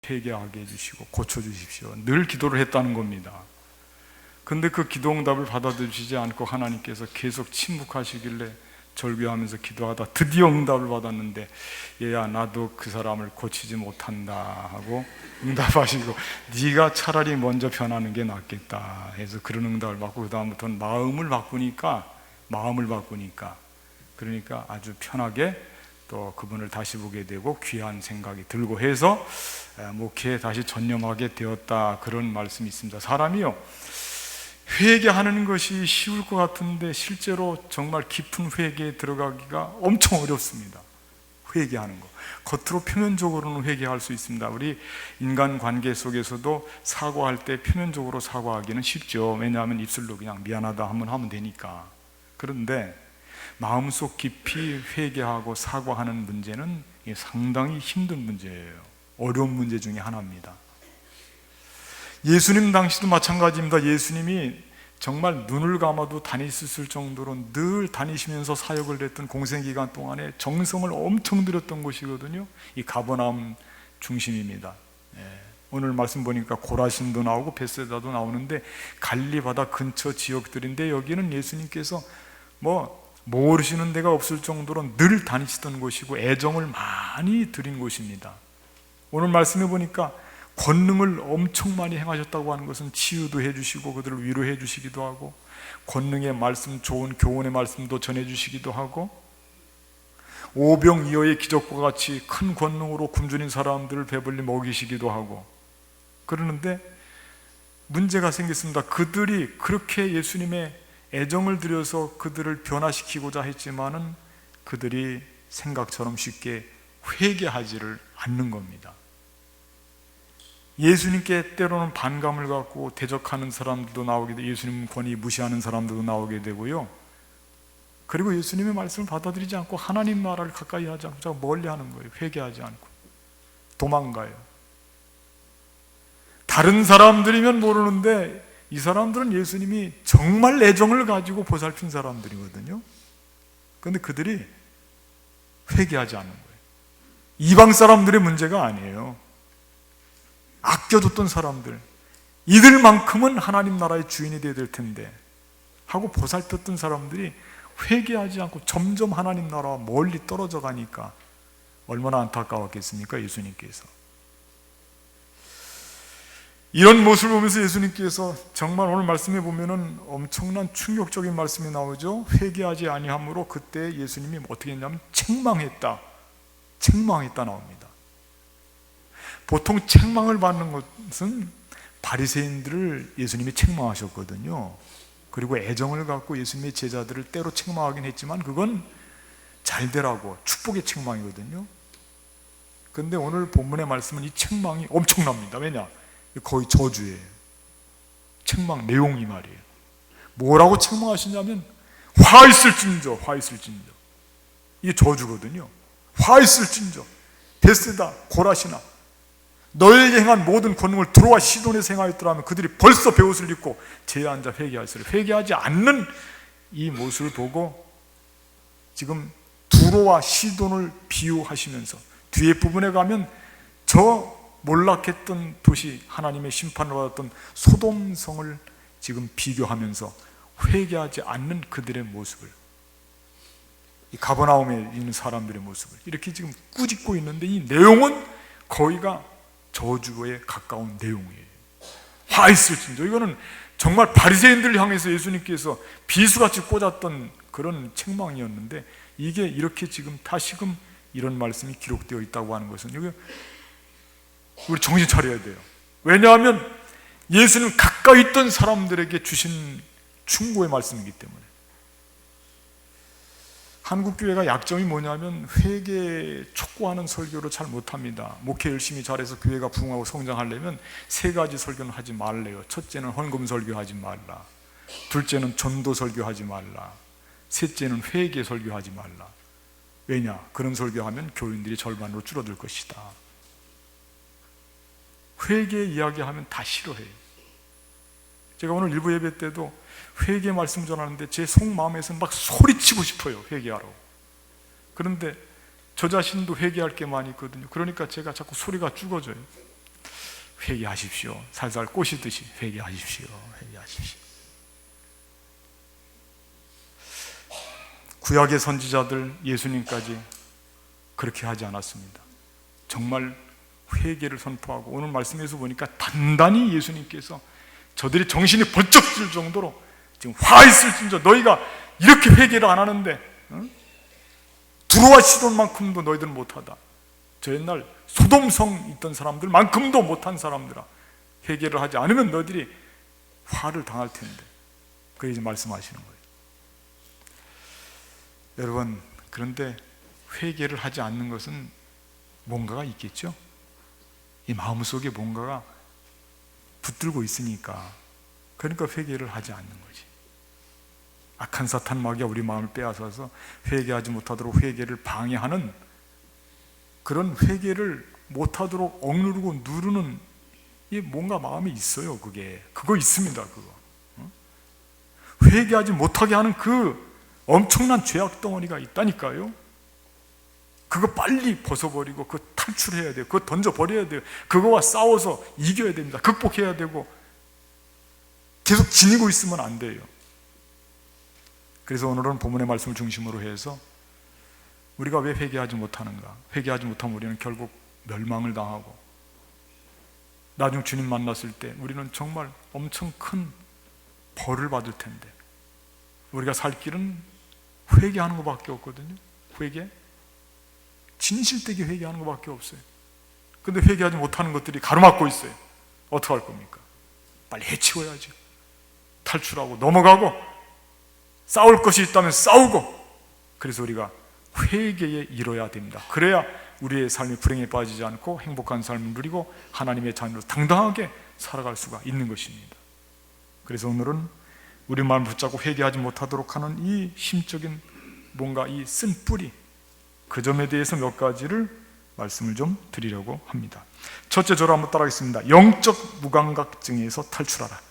회개하게 해주시고 고쳐주십시오. 늘 기도를 했다는 겁니다. 근데 그 기도 응답을 받아들이지 않고 하나님께서 계속 침묵하시길래 절규하면서 기도하다 드디어 응답을 받았는데, 얘야 나도 그 사람을 고치지 못한다 하고 응답하시고, 네가 차라리 먼저 변하는 게 낫겠다 해서 그런 응답을 받고, 그 다음부터는 마음을 바꾸니까 그러니까 아주 편하게 또 그분을 다시 보게 되고 귀한 생각이 들고 해서 목회에 다시 전념하게 되었다, 그런 말씀이 있습니다. 사람이요, 회개하는 것이 쉬울 것 같은데 실제로 정말 깊은 회개에 들어가기가 엄청 어렵습니다. 회개하는 거, 겉으로 표면적으로는 회개할 수 있습니다. 우리 인간관계 속에서도 사과할 때 표면적으로 사과하기는 쉽죠. 왜냐하면 입술로 그냥 미안하다 한번 하면 되니까. 그런데 마음속 깊이 회개하고 사과하는 문제는 상당히 힘든 문제예요. 어려운 문제 중에 하나입니다. 예수님 당시도 마찬가지입니다. 예수님이 정말 눈을 감아도 다닐 수 있을 정도로 늘 다니시면서 사역을 했던 공생기간 동안에 정성을 엄청 들였던 곳이거든요. 이 가버나움 중심입니다. 오늘 말씀 보니까 고라신도 나오고 베세다도 나오는데 갈릴리 바다 근처 지역들인데, 여기는 예수님께서 모르시는 데가 없을 정도로 늘 다니시던 곳이고 애정을 많이 드린 곳입니다. 오늘 말씀해 보니까 권능을 엄청 많이 행하셨다고 하는 것은 치유도 해주시고 그들을 위로해 주시기도 하고, 권능의 말씀, 좋은 교훈의 말씀도 전해주시기도 하고, 오병이어의 기적과 같이 큰 권능으로 굶주린 사람들을 배불리 먹이시기도 하고. 그러는데 문제가 생겼습니다. 그들이 그렇게 예수님의 애정을 들여서 그들을 변화시키고자 했지만은 그들이 생각처럼 쉽게 회개하지를 않는 겁니다. 예수님께 때로는 반감을 갖고 대적하는 사람들도 나오게 되고, 예수님 권위 무시하는 사람들도 나오게 되고요. 그리고 예수님의 말씀을 받아들이지 않고 하나님 나라를 가까이 하지 않고 자꾸 멀리 하는 거예요. 회개하지 않고 도망가요. 다른 사람들이면 모르는데 이 사람들은 예수님이 정말 애정을 가지고 보살핀 사람들이거든요. 그런데 그들이 회개하지 않는 거예요. 이방 사람들의 문제가 아니에요. 아껴줬던 사람들, 이들만큼은 하나님 나라의 주인이 되어야 될 텐데 하고 보살폈던 사람들이 회개하지 않고 점점 하나님 나라와 멀리 떨어져 가니까 얼마나 안타까웠겠습니까? 예수님께서. 이런 모습을 보면서 예수님께서 정말 오늘 말씀해 보면은 엄청난 충격적인 말씀이 나오죠. 회개하지 아니함으로 그때 예수님이 어떻게 했냐면 책망했다 나옵니다. 보통 책망을 받는 것은 바리새인들을 예수님이 책망하셨거든요. 그리고 애정을 갖고 예수님의 제자들을 때로 책망하긴 했지만 그건 잘 되라고 축복의 책망이거든요. 그런데 오늘 본문의 말씀은 이 책망이 엄청납니다. 왜냐? 거의 저주예요. 책망 내용이 말이에요. 뭐라고 책망하시냐면 화 있을진저. 이게 저주거든요. 화 있을진저 베세다 고라시나, 너희에게 행한 모든 권능을 두로와 시돈에서 행하였더라면 그들이 벌써 베옷을 입고 제에 앉아 회개하였으리. 회개하지 않는 이 모습을 보고 지금 두로와 시돈을 비유하시면서 뒤에 부분에 가면 저 몰락했던 도시, 하나님의 심판을 받았던 소돔성을 지금 비교하면서 회개하지 않는 그들의 모습을, 이 가버나움에 있는 사람들의 모습을 이렇게 지금 꾸짖고 있는데, 이 내용은 거의가 저주에 가까운 내용이에요. 화 있을진저. 이거는 정말 바리새인들을 향해서 예수님께서 비수같이 꽂았던 그런 책망이었는데, 이게 이렇게 지금 다시금 이런 말씀이 기록되어 있다고 하는 것은 이게 우리 정신 차려야 돼요. 왜냐하면 예수님 가까이 있던 사람들에게 주신 충고의 말씀이기 때문에. 한국교회가 약점이 뭐냐면 회개 촉구하는 설교를 잘 못합니다. 목회 열심히 잘해서 교회가 부흥하고 성장하려면 세 가지 설교는 하지 말래요. 첫째는 헌금 설교하지 말라, 둘째는 전도 설교하지 말라, 셋째는 회개 설교하지 말라. 왜냐? 그런 설교하면 교인들이 절반으로 줄어들 것이다. 회개 이야기하면 다 싫어해요. 제가 오늘 일부 예배 때도 회개 말씀 전하는데 제 속마음에서 막 소리치고 싶어요. 회개하라고. 그런데 저 자신도 회개할 게 많이 있거든요. 그러니까 제가 자꾸 소리가 죽어져요. 회개하십시오. 살살 꼬시듯이 회개하십시오. 회개하십시오. 구약의 선지자들, 예수님까지 그렇게 하지 않았습니다. 정말 회개를 선포하고, 오늘 말씀에서 보니까 단단히 예수님께서 저들이 정신이 번쩍 들 정도로 지금 화 있을진저 너희가 이렇게 회개를 안 하는데 두루와 시돈만큼도 너희들은 못하다. 저 옛날 소돔성 있던 사람들만큼도 못한 사람들아, 회개를 하지 않으면 너희들이 화를 당할 텐데, 그렇게 말씀하시는 거예요. 여러분, 그런데 회개를 하지 않는 것은 뭔가가 있겠죠? 이 마음속에 뭔가가 붙들고 있으니까, 그러니까 회개를 하지 않는 거지. 악한 사탄 마귀가 우리 마음을 빼앗아서 회개하지 못하도록 회개를 방해하는, 그런 회개를 못하도록 억누르고 누르는 이 뭔가 마음이 있어요. 그거 있습니다. 회개하지 못하게 하는 그 엄청난 죄악 덩어리가 있다니까요. 그거 빨리 벗어버리고 그거 탈출해야 돼요. 그거 던져버려야 돼요. 그거와 싸워서 이겨야 됩니다. 극복해야 되고, 계속 지니고 있으면 안 돼요. 그래서 오늘은 본문의 말씀을 중심으로 해서 우리가 왜 회개하지 못하는가? 회개하지 못하면 우리는 결국 멸망을 당하고, 나중 주님 만났을 때 우리는 정말 엄청 큰 벌을 받을 텐데, 우리가 살 길은 회개하는 것밖에 없거든요. 회개, 진실되게 회개하는 것밖에 없어요. 근데 회개하지 못하는 것들이 가로막고 있어요. 어떻게 할 겁니까? 빨리 해치워야죠. 탈출하고 넘어가고, 싸울 것이 있다면 싸우고. 그래서 우리가 회개에 이뤄야 됩니다. 그래야 우리의 삶이 불행에 빠지지 않고 행복한 삶을 누리고 하나님의 자녀로 당당하게 살아갈 수가 있는 것입니다. 그래서 오늘은 우리 마음을 붙잡고 회개하지 못하도록 하는 이 심적인 뭔가 이 쓴 뿌리, 그 점에 대해서 몇 가지를 말씀을 좀 드리려고 합니다. 첫째, 저를 한번 따라하겠습니다. 영적 무감각증에서 탈출하라.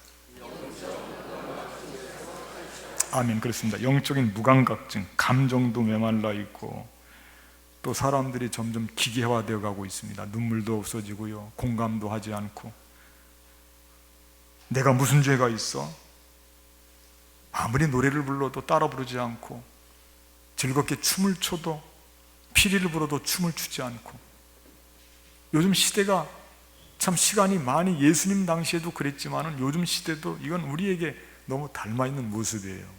아멘. 그렇습니다. 영적인 무감각증, 감정도 메말라 있고, 또 사람들이 점점 기계화되어 가고 있습니다. 눈물도 없어지고요, 공감도 하지 않고, 내가 무슨 죄가 있어? 아무리 노래를 불러도 따라 부르지 않고, 즐겁게 춤을 춰도, 피리를 불어도 춤을 추지 않고. 요즘 시대가 참 시간이 많이, 예수님 당시에도 그랬지만 요즘 시대도 이건 우리에게 너무 닮아 있는 모습이에요.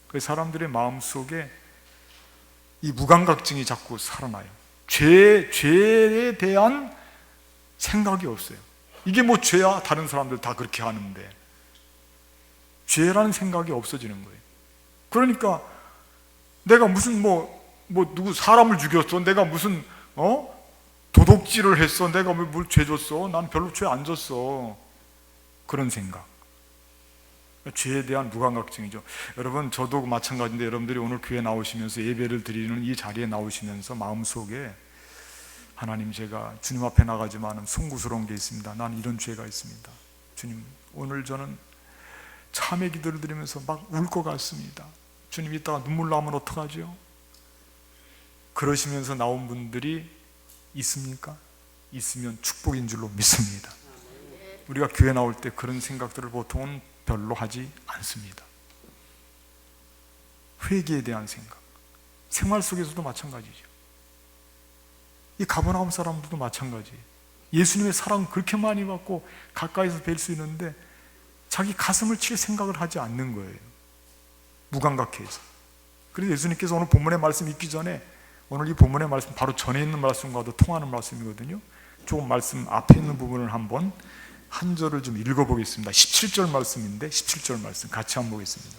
그 사람들의 마음속에 이 무감각증이 자꾸 살아나요. 죄에 대한 생각이 없어요. 이게 뭐 죄야? 다른 사람들 다 그렇게 하는데. 죄라는 생각이 없어지는 거예요. 그러니까 내가 무슨 누구 사람을 죽였어? 내가 무슨 도둑질을 했어? 내가 뭘 죄 줬어? 난 별로 죄 안 줬어. 그런 생각. 죄에 대한 무감각증이죠. 여러분, 저도 마찬가지인데, 여러분들이 오늘 교회 나오시면서 예배를 드리는 이 자리에 나오시면서 마음속에, 하나님, 제가 주님 앞에 나가지만 송구스러운 게 있습니다. 난 이런 죄가 있습니다. 주님, 오늘 저는 참회 기도를 드리면서 막 울 것 같습니다. 주님, 이따가 눈물 나면 어떡하죠? 그러시면서 나온 분들이 있습니까? 있으면 축복인 줄로 믿습니다. 우리가 교회 나올 때 그런 생각들을 보통은 별로 하지 않습니다. 회개에 대한 생각, 생활 속에서도 마찬가지죠. 이 가버나움 사람들도 마찬가지예요. 예수님의 사랑 그렇게 많이 받고 가까이서 뵐 수 있는데 자기 가슴을 칠 생각을 하지 않는 거예요. 무감각해서. 그래서 예수님께서 오늘 본문의 말씀 읽기 전에, 오늘 이 본문의 말씀 바로 전에 있는 말씀과도 통하는 말씀이거든요. 조금 말씀 앞에 있는 부분을 한번 한 절을 좀 읽어보겠습니다. 17절 말씀인데 17절 말씀 같이 한번 보겠습니다.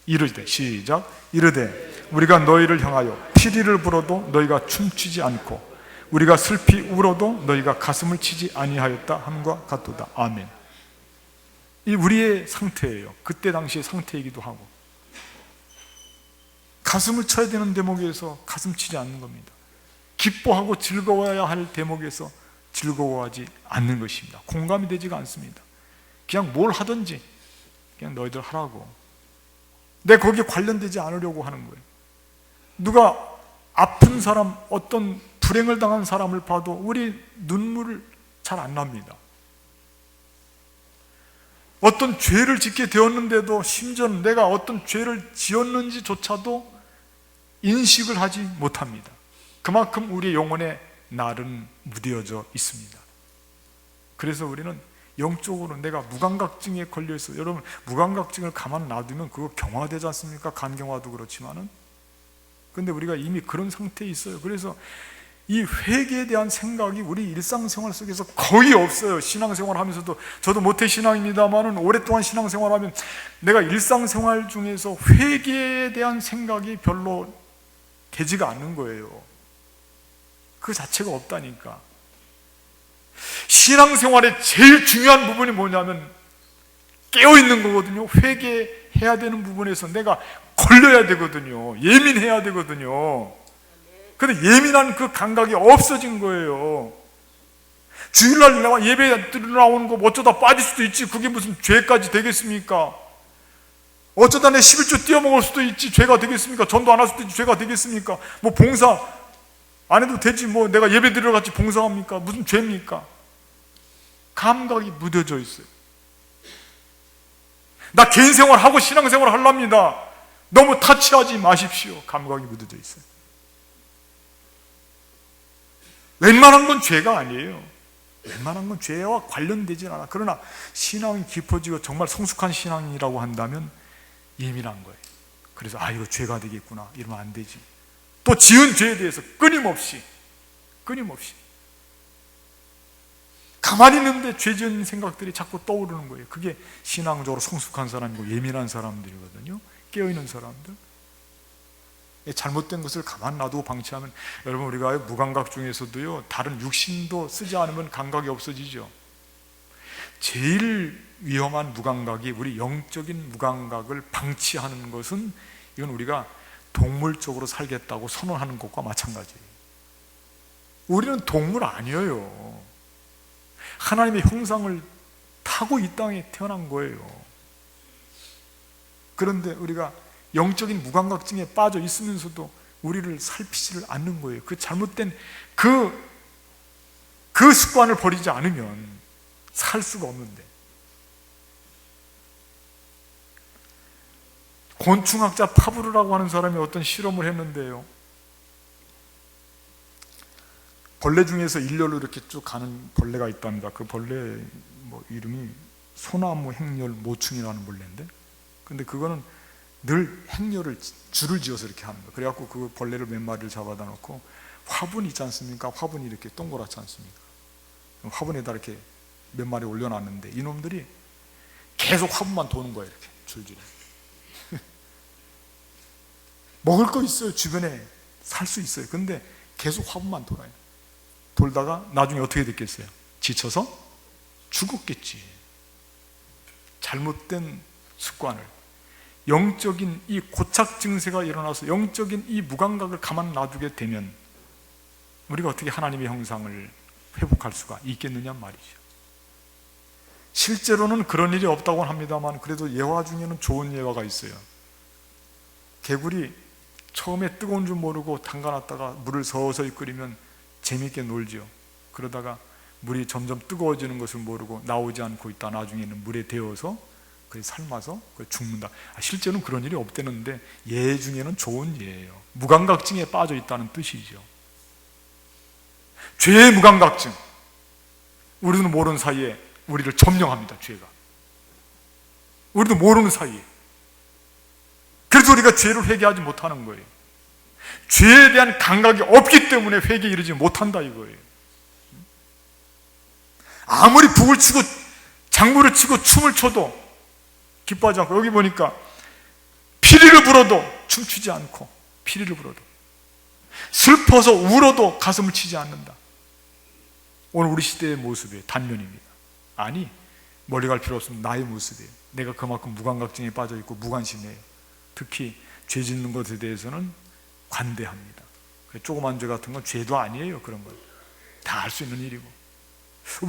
이르되, 시작. 이르되 우리가 너희를 향하여 피리를 불어도 너희가 춤추지 않고 우리가 슬피 울어도 너희가 가슴을 치지 아니하였다 함과 같도다. 아멘. 이 우리의 상태예요. 그때 당시의 상태이기도 하고, 가슴을 쳐야 되는 대목에서 가슴 치지 않는 겁니다. 기뻐하고 즐거워야 할 대목에서 즐거워하지 않는 것입니다. 공감이 되지가 않습니다. 그냥 뭘 하든지 그냥 너희들 하라고, 내 거기에 관련되지 않으려고 하는 거예요. 누가 아픈 사람, 어떤 불행을 당한 사람을 봐도 우리 눈물을 잘 안 납니다. 어떤 죄를 짓게 되었는데도 심지어 내가 어떤 죄를 지었는지조차도 인식을 하지 못합니다. 그만큼 우리의 영혼에 날은 무뎌져 있습니다. 그래서 우리는 영적으로 내가 무감각증에 걸려있어요. 여러분, 무감각증을 가만 놔두면 그거 경화되지 않습니까? 간경화도 그렇지만은. 근데 우리가 이미 그런 상태에 있어요. 그래서 이 회개에 대한 생각이 우리 일상생활 속에서 거의 없어요. 신앙생활 하면서도, 저도 모태신앙입니다만은 오랫동안 신앙생활 하면 내가 일상생활 중에서 회개에 대한 생각이 별로 되지가 않는 거예요. 그 자체가 없다니까. 신앙생활의 제일 중요한 부분이 뭐냐면 깨어있는 거거든요. 회개해야 되는 부분에서 내가 걸려야 되거든요. 예민해야 되거든요. 근데 예민한 그 감각이 없어진 거예요. 주일날 내가 예배 나오는 거 어쩌다 빠질 수도 있지. 그게 무슨 죄까지 되겠습니까? 어쩌다 내 11조 띄어먹을 수도 있지. 죄가 되겠습니까? 전도 안 할 수도 있지. 죄가 되겠습니까? 뭐 봉사 안 해도 되지. 뭐 내가 예배 드리러 같이 봉사합니까? 무슨 죄입니까? 감각이 묻어져 있어요. 나 개인 생활하고 신앙생활 하랍니다. 너무 타치하지 마십시오. 감각이 묻어져 있어요. 웬만한 건 죄가 아니에요. 웬만한 건 죄와 관련되진 않아. 그러나 신앙이 깊어지고 정말 성숙한 신앙이라고 한다면 예민한 거예요. 그래서 이거 죄가 되겠구나 이러면 안 되지. 또 지은 죄에 대해서 끊임없이 가만히 있는데 죄 지은 생각들이 자꾸 떠오르는 거예요. 그게 신앙적으로 성숙한 사람이고 예민한 사람들이거든요. 깨어있는 사람들. 잘못된 것을 가만 놔두고 방치하면, 여러분, 우리가 무감각 중에서도요, 다른 육신도 쓰지 않으면 감각이 없어지죠. 제일 위험한 무감각이 우리 영적인 무감각을 방치하는 것은, 이건 우리가 동물적으로 살겠다고 선언하는 것과 마찬가지예요. 우리는 동물 아니에요. 하나님의 형상을 타고 이 땅에 태어난 거예요. 그런데 우리가 영적인 무감각증에 빠져 있으면서도 우리를 살피지를 않는 거예요. 그 잘못된 그 습관을 버리지 않으면 살 수가 없는데. 곤충학자 파브르라고 하는 사람이 어떤 실험을 했는데요, 벌레 중에서 일렬로 이렇게 쭉 가는 벌레가 있답니다. 그 벌레 이름이 소나무 행렬 모충이라는 벌레인데, 근데 그거는 늘 행렬을 줄을 지어서 이렇게 하는 거예요. 그래갖고 그 벌레를 몇 마리를 잡아다 놓고 화분이 있지 않습니까? 화분이 이렇게 동그랗지 않습니까? 화분에다 이렇게 몇 마리 올려놨는데 이놈들이 계속 화분만 도는 거예요. 이렇게 줄줄이. 먹을 거 있어요. 주변에 살 수 있어요. 근데 계속 화분만 돌아요. 돌다가 나중에 어떻게 됐겠어요? 지쳐서 죽었겠지. 잘못된 습관을, 영적인 이 고착 증세가 일어나서 영적인 이 무감각을 가만 놔두게 되면 우리가 어떻게 하나님의 형상을 회복할 수가 있겠느냐 말이죠. 실제로는 그런 일이 없다고 합니다만, 그래도 예화 중에는 좋은 예화가 있어요. 개구리 처음에 뜨거운 줄 모르고 담가놨다가 물을 서서히 끓이면 재미있게 놀죠. 그러다가 물이 점점 뜨거워지는 것을 모르고 나오지 않고 있다 나중에는 물에 데워서 그걸 삶아서 죽는다. 실제로는 그런 일이 없대는데 예 중에는 좋은 예예요. 무감각증에 빠져 있다는 뜻이죠. 죄의 무감각증, 우리도 모르는 사이에 우리를 점령합니다. 죄가 우리도 모르는 사이에. 그래서 우리가 죄를 회개하지 못하는 거예요. 죄에 대한 감각이 없기 때문에 회개에 이르지 못한다 이거예요. 아무리 북을 치고 장구를 치고 춤을 춰도 기뻐하지 않고, 여기 보니까 피리를 불어도 춤추지 않고, 피리를 불어도 슬퍼서 울어도 가슴을 치지 않는다. 오늘 우리 시대의 모습이에요. 단면입니다. 아니, 멀리 갈 필요 없습니다. 나의 모습이에요. 내가 그만큼 무감각증에 빠져 있고 무관심해요. 특히 죄 짓는 것에 대해서는 관대합니다. 조그만 죄 같은 건 죄도 아니에요. 그런 건 다 할 수 있는 일이고.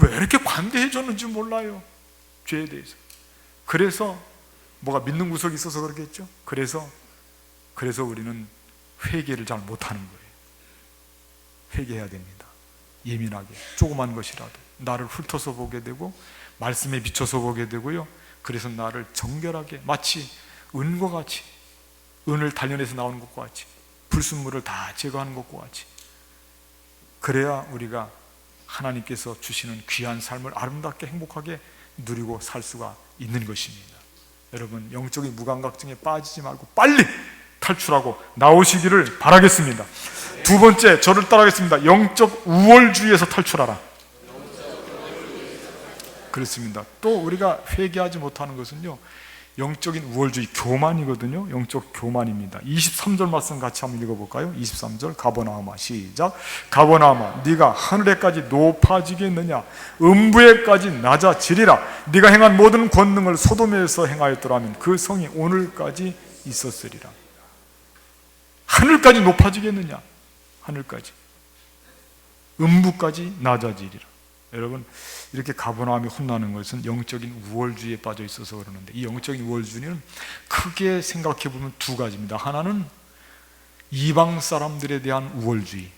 왜 이렇게 관대해졌는지 몰라요, 죄에 대해서. 그래서 뭐가 믿는 구석이 있어서 그렇겠죠. 그래서 우리는 회개를 잘 못하는 거예요. 회개해야 됩니다. 예민하게, 조그만 것이라도 나를 훑어서 보게 되고 말씀에 비춰서 보게 되고요, 그래서 나를 정결하게, 마치 은과 같이, 은을 단련해서 나오는 것과 같이, 불순물을 다 제거하는 것과 같이, 그래야 우리가 하나님께서 주시는 귀한 삶을 아름답게 행복하게 누리고 살 수가 있는 것입니다. 여러분, 영적인 무감각증에 빠지지 말고 빨리 탈출하고 나오시기를 바라겠습니다. 두 번째, 저를 따라하겠습니다. 영적 우월주의에서 탈출하라. 그렇습니다. 또 우리가 회개하지 못하는 것은요, 영적인 우월주의, 교만이거든요. 영적 교만입니다. 23절 말씀 같이 한번 읽어볼까요? 23절, 가버나움아, 시작. 가버나움아, 네가 하늘에까지 높아지겠느냐? 음부에까지 낮아지리라. 네가 행한 모든 권능을 소돔에서 행하였더라면 그 성이 오늘까지 있었으리라. 하늘까지 높아지겠느냐? 하늘까지. 음부까지 낮아지리라. 여러분, 이렇게 가버나움이 혼나는 것은 영적인 우월주의에 빠져 있어서 그러는데, 이 영적인 우월주의는 크게 생각해 보면 두 가지입니다. 하나는 이방 사람들에 대한 우월주의,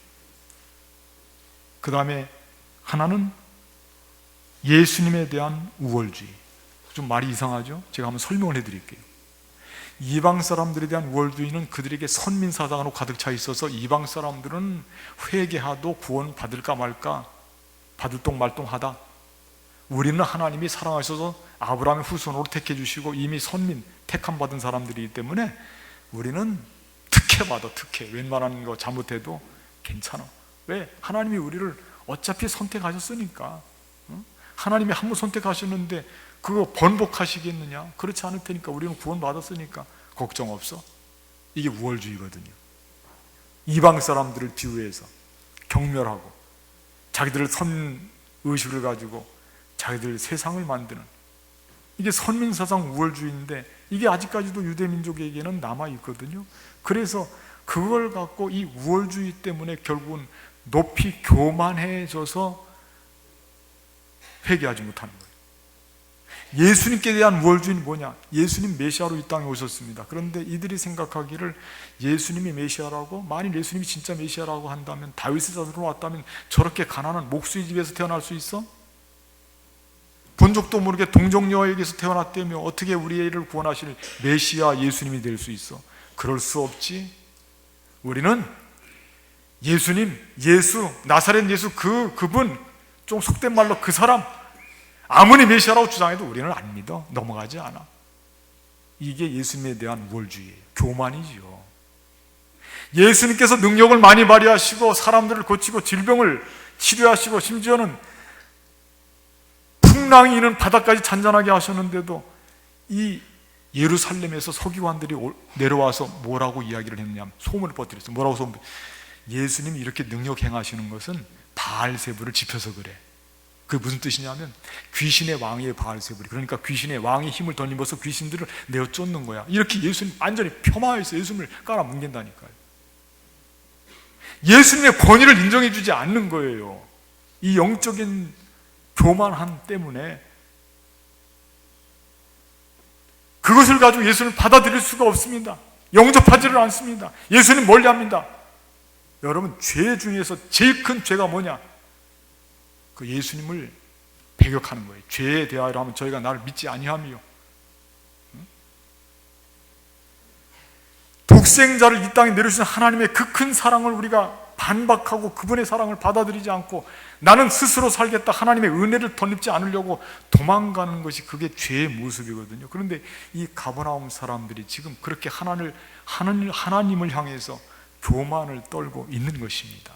그 다음에 하나는 예수님에 대한 우월주의. 좀 말이 이상하죠? 제가 한번 설명을 해드릴게요. 이방 사람들에 대한 우월주의는 그들에게 선민사상으로 가득 차 있어서 이방 사람들은 회개하도 구원 받을까 말까, 받을 똥말똥하다. 우리는 하나님이 사랑하셔서 아브라함의 후손으로 택해 주시고 이미 선민, 택함 받은 사람들이기 때문에 우리는 특혜받아. 특혜. 웬만한 거 잘못해도 괜찮아. 왜? 하나님이 우리를 어차피 선택하셨으니까. 하나님이 한 번 선택하셨는데 그거 번복하시겠느냐? 그렇지 않을 테니까. 우리는 구원 받았으니까 걱정 없어. 이게 우월주의거든요. 이방 사람들을 비유해서 경멸하고 자기들 선의식을 가지고 자기들 세상을 만드는, 이게 선민사상 우월주의인데 이게 아직까지도 유대민족에게는 남아있거든요. 그래서 그걸 갖고 이 우월주의 때문에 결국은 높이 교만해져서 회개하지 못하는 거예요. 예수님께 대한 우월주의는 뭐냐? 예수님 메시아로 이 땅에 오셨습니다. 그런데 이들이 생각하기를 예수님이 메시아라고, 만일 예수님이 진짜 메시아라고 한다면, 다윗의 자손으로 왔다면 저렇게 가난한 목수의 집에서 태어날 수 있어? 본적도 모르게 동정녀에게서 태어났다며 어떻게 우리 애를 구원하실 메시아 예수님이 될 수 있어? 그럴 수 없지. 우리는 예수님, 예수, 나사렛 예수, 그분, 좀 속된 말로 그 사람, 아무리 메시아라고 주장해도 우리는 안 믿어. 넘어가지 않아. 이게 예수님에 대한 우월주의예요. 교만이지요. 예수님께서 능력을 많이 발휘하시고 사람들을 고치고 질병을 치료하시고 심지어는 풍랑이 이는 바다까지 잔잔하게 하셨는데도 이 예루살렘에서 서기관들이 내려와서 뭐라고 이야기를 했느냐면 소문을 퍼뜨렸어요. 뭐라고 소문? 예수님이 이렇게 능력 행하시는 것은 바알세불을 지펴서 그래. 그게 무슨 뜻이냐면 귀신의 왕이에요. 바알세불이. 그러니까 귀신의 왕의 힘을 덧입어서 귀신들을 내어 쫓는 거야. 이렇게 예수님 완전히 폄하해서 예수님을 깔아뭉갠다니까요. 예수님의 권위를 인정해 주지 않는 거예요. 이 영적인 교만함 때문에 그것을 가지고 예수님을 받아들일 수가 없습니다. 영접하지를 않습니다. 예수님 멀리합니다. 여러분, 죄 중에서 제일 큰 죄가 뭐냐? 그 예수님을 배격하는 거예요. 죄에 대하여 하면 저희가 나를 믿지 아니하며, 독생자를 이 땅에 내려주신 하나님의 그 큰 사랑을 우리가 반박하고 그분의 사랑을 받아들이지 않고 나는 스스로 살겠다, 하나님의 은혜를 덧입지 않으려고 도망가는 것이 그게 죄의 모습이거든요. 그런데 이 가버나움 사람들이 지금 그렇게 하나님을 향해서 교만을 떨고 있는 것입니다.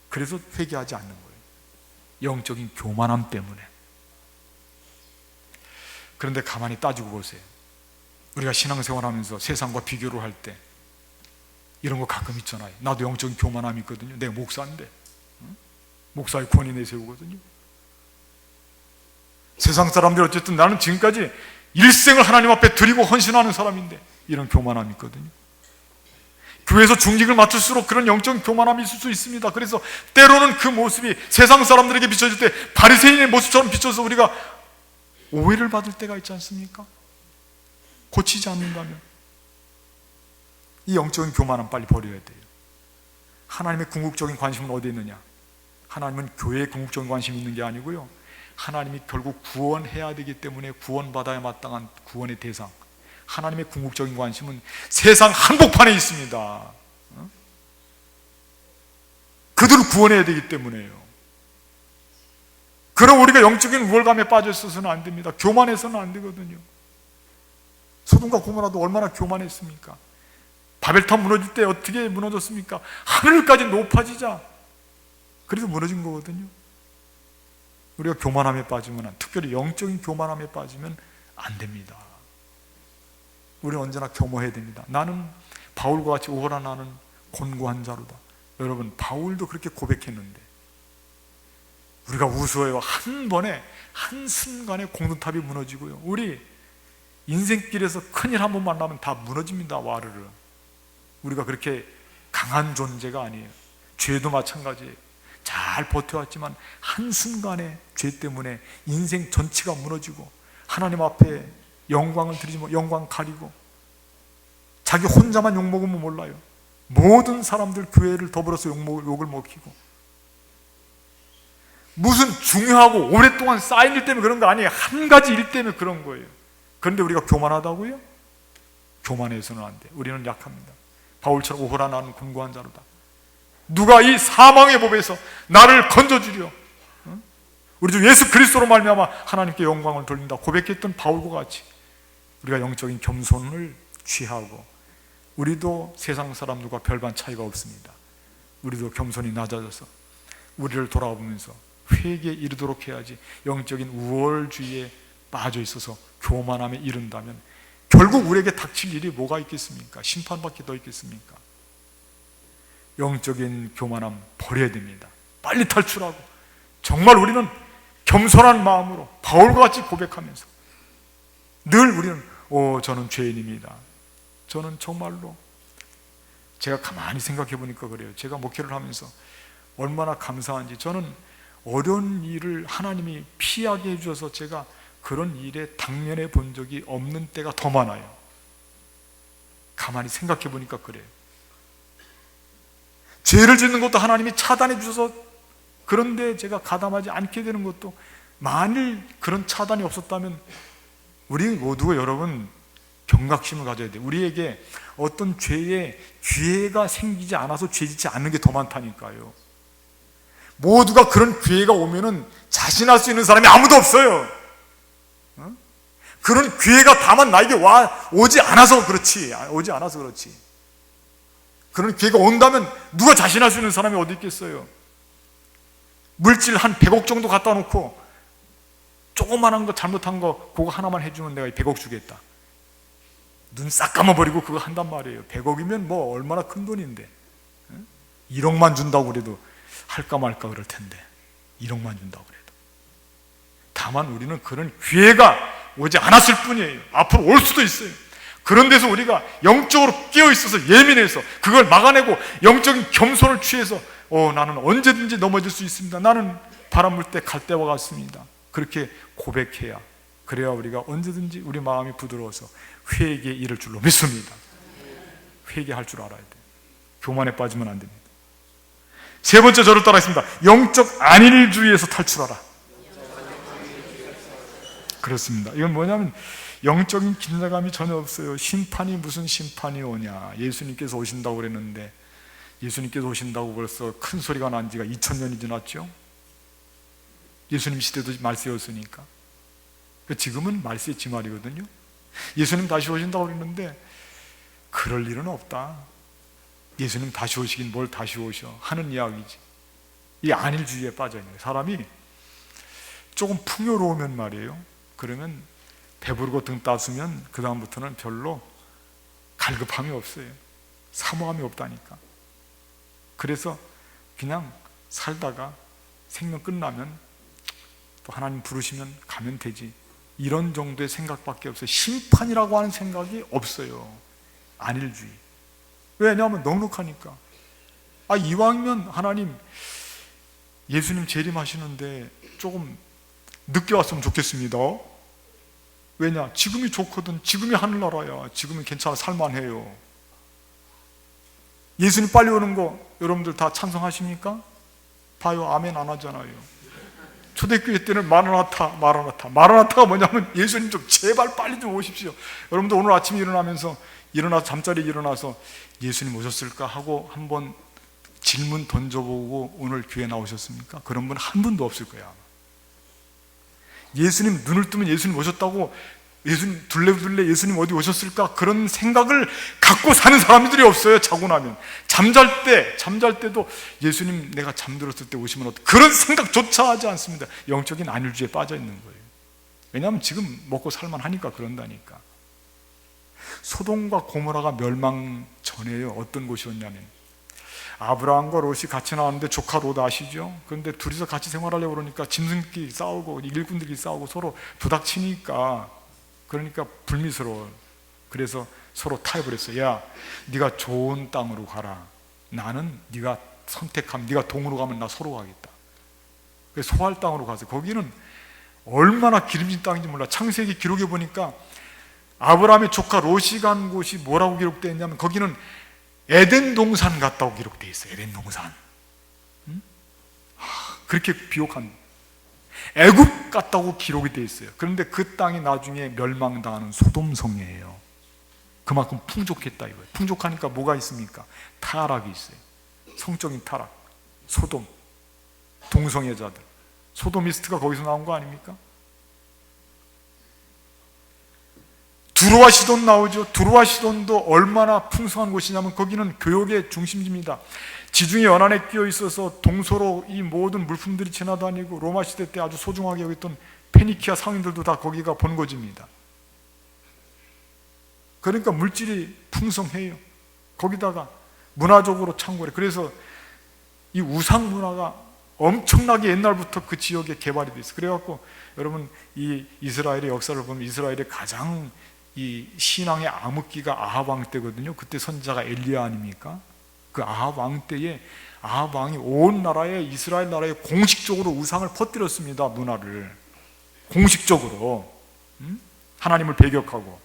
그래서 회개하지 않는 거예요. 영적인 교만함 때문에. 그런데 가만히 따지고 보세요. 우리가 신앙생활하면서 세상과 비교를 할 때 이런 거 가끔 있잖아요. 나도 영적인 교만함이 있거든요. 내가 목사인데 목사의 권위 내세우거든요. 세상 사람들이 어쨌든 나는 지금까지 일생을 하나님 앞에 드리고 헌신하는 사람인데 이런 교만함이 있거든요. 교회에서 중직을 맡을수록 그런 영적인 교만함이 있을 수 있습니다. 그래서 때로는 그 모습이 세상 사람들에게 비춰질 때 바리새인의 모습처럼 비춰서 우리가 오해를 받을 때가 있지 않습니까? 고치지 않는다면 이 영적인 교만함 빨리 버려야 돼요. 하나님의 궁극적인 관심은 어디에 있느냐? 하나님은 교회에 궁극적인 관심이 있는 게 아니고요, 하나님이 결국 구원해야 되기 때문에 구원받아야 마땅한 구원의 대상, 하나님의 궁극적인 관심은 세상 한복판에 있습니다. 그들을 구원해야 되기 때문에요. 그럼 우리가 영적인 우월감에 빠져 있어서는 안 됩니다. 교만해서는 안 되거든요. 소돔과 고모라도 얼마나 교만했습니까? 바벨탑 무너질 때 어떻게 무너졌습니까? 하늘까지 높아지자 그래서 무너진 거거든요. 우리가 교만함에 빠지면, 특별히 영적인 교만함에 빠지면 안 됩니다. 우리는 언제나 겸허해야 됩니다. 나는 바울과 같이 오호라 나는 곤고한 자로다. 여러분, 바울도 그렇게 고백했는데 우리가 우스워요. 한 번에 한순간에 공든탑이 무너지고요. 우리 인생길에서 큰일 한 번 만나면 다 무너집니다. 와르르. 우리가 그렇게 강한 존재가 아니에요. 죄도 마찬가지예요. 잘 버텨왔지만 한순간에 죄 때문에 인생 전체가 무너지고 하나님 앞에 영광을 드리지 못, 영광 가리고 자기 혼자만 욕먹으면 몰라요. 모든 사람들 교회를 더불어서 욕을 먹히고, 무슨 중요하고 오랫동안 쌓인 일 때문에 그런 거 아니에요. 한 가지 일 때문에 그런 거예요. 그런데 우리가 교만하다고요? 교만해서는 안 돼. 우리는 약합니다. 바울처럼 오호라 나는 곤고한 자로다. 누가 이 사망의 법에서 나를 건져주려? 우리 주 예수 그리스도로 말미암아 하나님께 영광을 돌린다 고백했던 바울과 같이 우리가 영적인 겸손을 취하고, 우리도 세상 사람들과 별반 차이가 없습니다. 우리도 겸손히 낮아져서 우리를 돌아보면서 회개에 이르도록 해야지, 영적인 우월주의에 빠져 있어서 교만함에 이른다면 결국 우리에게 닥칠 일이 뭐가 있겠습니까? 심판밖에 더 있겠습니까? 영적인 교만함 버려야 됩니다. 빨리 탈출하고 정말 우리는 겸손한 마음으로 바울과 같이 고백하면서 늘 우리는 저는 죄인입니다. 저는 정말로, 제가 가만히 생각해 보니까 그래요. 제가 목회를 하면서 얼마나 감사한지, 저는 어려운 일을 하나님이 피하게 해주셔서 제가 그런 일에 당면해 본 적이 없는 때가 더 많아요. 가만히 생각해 보니까 그래요. 죄를 짓는 것도 하나님이 차단해 주셔서 그런데 제가 가담하지 않게 되는 것도, 만일 그런 차단이 없었다면 우리 모두가, 여러분, 경각심을 가져야 돼요. 우리에게 어떤 죄에 기회가 생기지 않아서 죄 짓지 않는 게 더 많다니까요. 모두가 그런 기회가 오면은 자신할 수 있는 사람이 아무도 없어요. 그런 기회가 다만 나에게 오지 않아서 그렇지. 그런 기회가 온다면 누가 자신할 수 있는 사람이 어디 있겠어요? 물질 한 100억 정도 갖다 놓고 조그만한 거 잘못한 거 그거 하나만 해주면 내가 100억 주겠다. 눈 싹 감아버리고 그거 한단 말이에요. 100억이면 뭐 얼마나 큰 돈인데. 1억만 준다고 그래도 할까 말까 그럴 텐데, 1억만 준다고 그래도. 다만 우리는 그런 기회가 오지 않았을 뿐이에요. 앞으로 올 수도 있어요. 그런 데서 우리가 영적으로 깨어있어서 예민해서 그걸 막아내고 영적인 겸손을 취해서 나는 언제든지 넘어질 수 있습니다. 나는 바람 불 때 갈대와 같습니다. 그렇게 고백해야, 그래야 우리가 언제든지 우리 마음이 부드러워서 회개에 이를 줄로 믿습니다. 회개할 줄 알아야 돼요. 교만에 빠지면 안 됩니다. 세 번째, 저를 따라했습니다. 영적 안일주의에서 탈출하라. 그렇습니다. 이건 뭐냐면 영적인 긴장감이 전혀 없어요. 심판이 무슨 심판이 오냐. 예수님께서 오신다고 그랬는데, 예수님께서 오신다고 벌써 큰 소리가 난 지가 2000년이 지났죠. 예수님 시대도 말세였으니까. 지금은 말세 지말이거든요. 예수님 다시 오신다고 그랬는데 그럴 일은 없다. 예수님 다시 오시긴 뭘 다시 오셔 하는 이야기지. 이 안일주의에 빠져 있는 거예요. 사람이 조금 풍요로우면 말이에요, 그러면 배부르고 등 따스면 그 다음부터는 별로 갈급함이 없어요. 사모함이 없다니까. 그래서 그냥 살다가 생명 끝나면 또 하나님 부르시면 가면 되지, 이런 정도의 생각밖에 없어요. 심판이라고 하는 생각이 없어요. 안일주의. 왜냐하면 넉넉하니까. 이왕이면 하나님, 예수님 재림하시는데 조금 늦게 왔으면 좋겠습니다. 왜냐? 지금이 좋거든. 지금이 하늘나라야. 지금은 괜찮아, 살만해요. 예수님 빨리 오는 거 여러분들 다 찬성하십니까? 봐요, 아멘 안 하잖아요. 초대교회 때는 마라나타가 뭐냐면 예수님 좀 제발 빨리 좀 오십시오. 여러분도 오늘 아침에 일어나서 잠자리에 일어나서 예수님 오셨을까 하고 한번 질문 던져보고 오늘 교회 나오셨습니까? 그런 분 한 분도 없을 거야. 예수님 눈을 뜨면 예수님 오셨다고, 예수님 둘레둘레 예수님 어디 오셨을까? 그런 생각을 갖고 사는 사람들이 없어요. 자고 나면 잠잘 때도 예수님 내가 잠들었을 때 오시면 어떡해? 그런 생각조차 하지 않습니다. 영적인 안일주의에 빠져 있는 거예요. 왜냐하면 지금 먹고 살만하니까 그런다니까. 소돔과 고모라가 멸망 전에요. 어떤 곳이었냐면, 아브라함과 롯이 같이 나왔는데 조카 롯 아시죠? 그런데 둘이서 같이 생활하려고 그러니까 짐승끼리 싸우고 일꾼들끼리 싸우고 서로 부닥치니까, 그러니까 불미스러워요. 그래서 서로 타협을 했어요. 야, 네가 좋은 땅으로 가라. 나는 네가 선택하면, 네가 동으로 가면 나 소로 가겠다. 그래서 소할 땅으로 가서, 거기는 얼마나 기름진 땅인지 몰라. 창세기 기록에 보니까 아브라함의 조카 롯이 간 곳이 뭐라고 기록되어 있냐면, 거기는 에덴 동산 같다고 기록되어 있어요. 에덴 동산. 그렇게 비옥한 애굽 같다고 기록이 되어 있어요. 그런데 그 땅이 나중에 멸망당하는 소돔성이에요. 그만큼 풍족했다 이거예요. 풍족하니까 뭐가 있습니까? 타락이 있어요. 성적인 타락. 소돔, 동성애자들, 소도미스트가 거기서 나온 거 아닙니까? 두로와 시돈 나오죠. 두로와 시돈도 얼마나 풍성한 곳이냐면 거기는 교역의 중심지입니다. 지중해 연안에 끼어 있어서 동서로 이 모든 물품들이 지나다니고, 로마 시대 때 아주 소중하게 여겼던 페니키아 상인들도 다 거기가 본거지입니다. 그러니까 물질이 풍성해요. 거기다가 문화적으로 창고래. 그래서 이 우상 문화가 엄청나게 옛날부터 그 지역에 개발이 돼 있어요. 그래갖고 여러분, 이 이스라엘의 역사를 보면 이스라엘의 가장 이 신앙의 암흑기가 아합 왕 때거든요. 그때 선지자가 엘리야 아닙니까? 그 아합 왕 때에 아합 왕이 온 나라에, 이스라엘 나라에 공식적으로 우상을 퍼뜨렸습니다. 문화를 공식적으로, 하나님을 배격하고.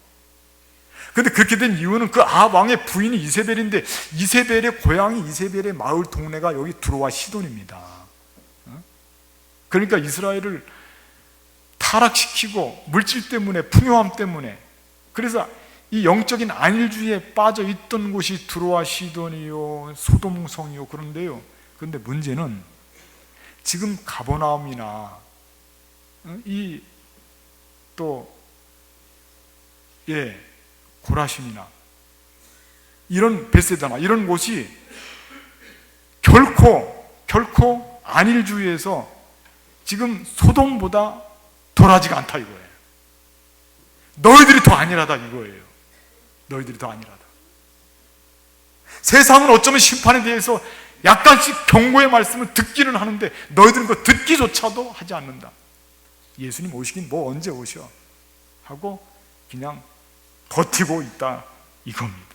근데 그렇게 된 이유는 그 아합 왕의 부인이 이세벨인데, 이세벨의 고향이, 이세벨의 마을 동네가 여기 두로와 시돈입니다. 그러니까 이스라엘을 타락시키고, 물질 때문에, 풍요함 때문에. 그래서 이 영적인 안일주의에 빠져 있던 곳이 두로와 시돈이요, 소돔성이요. 그런데요, 그런데 문제는 지금 가버나움이나 이 또 고라심이나 이런 베세다나 이런 곳이 결코 안일주의에서 지금 소돔보다 덜하지가 않다 이거예요. 너희들이 더 안일하다 이거예요. 너희들이 더 안일하다. 세상은 어쩌면 심판에 대해서 약간씩 경고의 말씀을 듣기는 하는데 너희들은 그 듣기조차도 하지 않는다. 예수님 오시긴 뭐 언제 오셔 하고 그냥 버티고 있다 이겁니다.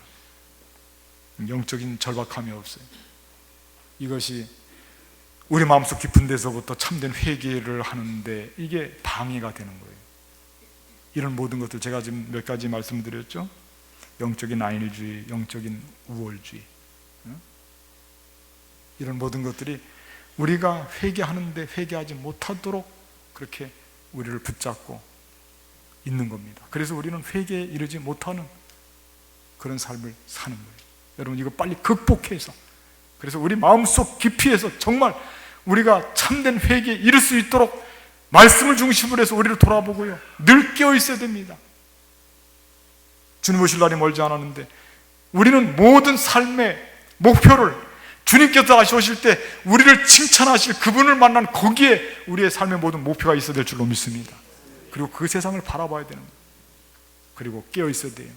영적인 절박함이 없어요. 이것이 우리 마음속 깊은 데서부터 참된 회개를 하는데 이게 방해가 되는 거예요. 이런 모든 것들 제가 지금 몇 가지 말씀드렸죠. 영적인 안일주의, 영적인 우월주의, 이런 모든 것들이 우리가 회개하는데 회개하지 못하도록 그렇게 우리를 붙잡고 있는 겁니다. 그래서 우리는 회개에 이르지 못하는 그런 삶을 사는 거예요. 여러분, 이거 빨리 극복해서, 그래서 우리 마음속 깊이에서 정말 우리가 참된 회개에 이를 수 있도록 말씀을 중심으로 해서 우리를 돌아보고요, 늘 깨어 있어야 됩니다. 주님 오실 날이 멀지 않았는데 우리는 모든 삶의 목표를 주님께서 다시 오실 때 우리를 칭찬하실 그분을 만난 거기에 우리의 삶의 모든 목표가 있어야 될 줄로 믿습니다. 그리고 그 세상을 바라봐야 되는 거예요. 그리고 깨어 있어야 돼요.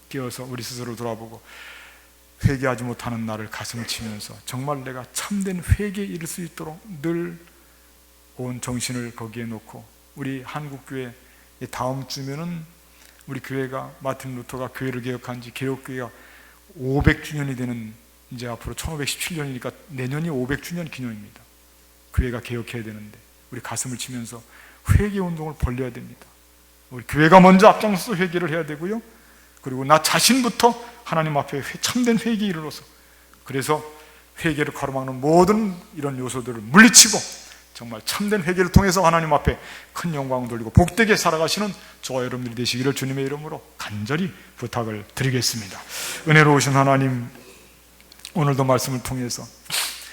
깨어서 우리 스스로 돌아보고 회개하지 못하는 나를 가슴을 치면서 정말 내가 참된 회개에 이를 수 있도록 늘 온 정신을 거기에 놓고, 우리 한국교회 다음 주면은 우리 교회가, 마틴 루터가 교회를 개혁한 지 개혁교회가 500주년이 되는, 이제 앞으로 1517년이니까 내년이 500주년 기념입니다. 교회가 개혁해야 되는데 우리 가슴을 치면서 회개 운동을 벌려야 됩니다. 우리 교회가 먼저 앞장서서 회개를 해야 되고요, 그리고 나 자신부터 하나님 앞에 참된 회개에 이르러서, 그래서 회개를 가로막는 모든 이런 요소들을 물리치고 정말 참된 회개를 통해서 하나님 앞에 큰 영광을 돌리고 복되게 살아가시는 저와 여러분들이 되시기를 주님의 이름으로 간절히 부탁을 드리겠습니다. 은혜로우신 하나님, 오늘도 말씀을 통해서